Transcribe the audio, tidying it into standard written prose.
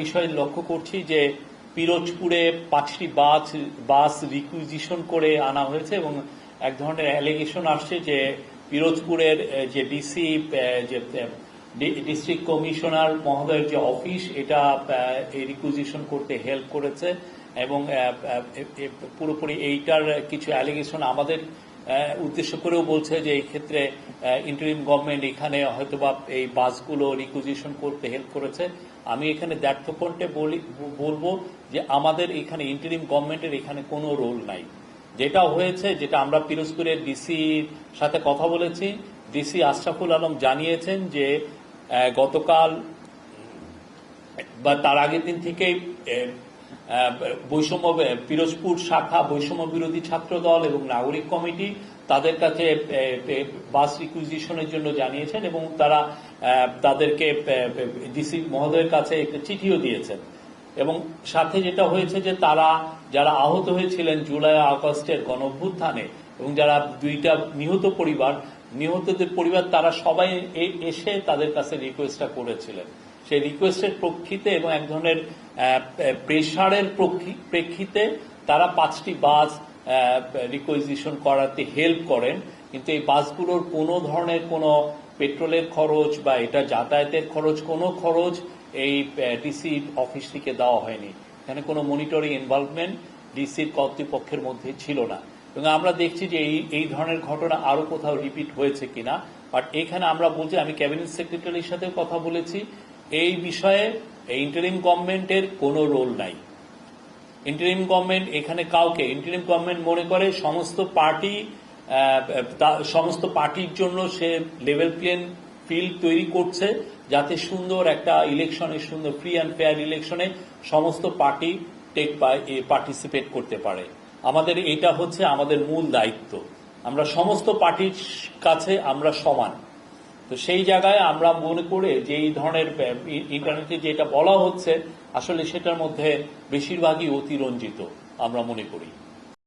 বিষয় লক্ষ্য করছি যে পিরোজপুরে 5টি বাস রিকুইজিশন করে আনা হয়েছে এবং এক ধরনের অ্যালিগেশন আসছে যে পিরোজপুরের যে ডিসি যে ডিস্ট্রিক্ট কমিশনার মহোদয়ের যে অফিস এটা এই রিকুইজিশন করতে হেল্প করেছে এবং পুরোপুরি এইটার কিছু অ্যালিগেশন আমাদের উদ্দেশ্য করেও বলছে যে এই ক্ষেত্রে ইন্টারিম গভর্নমেন্ট এখানে হয়তোবা এই বাসগুলো রিকুইজিশন করতে হেল্প করেছে। আমি এখানে দ্ব্যর্থকণ্ঠে বলবো যে আমাদের এখানে ইন্টারিম গভর্নমেন্টের এখানে কোনো রোল নাই। যেটা হয়েছে, যেটা আমরা পিরোজপুরের ডিসির সাথে কথা বলেছি, ডিসি আশরাফুল আলম জানিয়েছেন যে গতকাল বা তার আগের দিন থেকেই বৈষম্য পিরোজপুর শাখা বৈষম্য বিরোধী ছাত্র দল এবং নাগরিক কমিটি তাদের কাছে বাস রিকুইজিশনের জন্য জানিয়েছেন এবং তারা তাদেরকে ডিসি মহোদয়ের কাছে একটা চিঠিও দিয়েছেন এবং সাথে যেটা হয়েছে যে তারা যারা আহত হয়েছিলেন জুলাই আগস্টের গণঅভ্যুত্থানে এবং যারা দুইটা নিহতদের পরিবার তারা সবাই এসে তাদের কাছে রিকোয়েস্টটা করেছিলেন। সেই রিকোয়েস্টের প্রেক্ষিতে এবং এক ধরনের প্রেসারের প্রেক্ষিতে তারা 5টি বাস রিকুইজিশন করাতে হেল্প করেন, কিন্তু এই বাসগুলোর কোনো ধরনের কোনো পেট্রোলের খরচ বা এটা যাতায়াতের খরচ কোনো খরচ এই ডিসি অফিস থেকে দেওয়া হয়নি। এখানে কোনো মনিটরিং ইনভলভমেন্ট ডিসির কর্তৃপক্ষের মধ্যে ছিল না এবং আমরা দেখছি যে এই ধরনের ঘটনা আরো কোথাও রিপিট হয়েছে কিনা। বাট এখানে আমরা বলছি, আমি ক্যাবিনেট সেক্রেটারির সাথে কথা বলেছি, এই বিষয়ে ইন্টারিম গভর্নমেন্টের কোনো রোল নাই। ইন্টারিম গভর্নমেন্ট এখানে কাউকে, ইন্টারিম গভর্নমেন্ট মনে করে সমস্ত পার্টির জন্য সে লেভেল প্লেইং ফিল্ড তৈরি করছে যাতে সুন্দর একটা ইলেকশনে, সুন্দর ফ্রি অ্যান্ড ফেয়ার ইলেকশনে সমস্ত পার্টি পার্টিসিপেট করতে পারে। এটা হচ্ছে আমাদের মূল দায়িত্ব। আমরা সমস্ত পার্টির কাছে আমরা সমান। তো সেই জায়গায় আমরা মনে করে যে এই ধরনের ইন্টারনেটে যেটা বলা হচ্ছে আসলে সেটার মধ্যে বেশিরভাগই অতিরঞ্জিত আমরা মনে করি।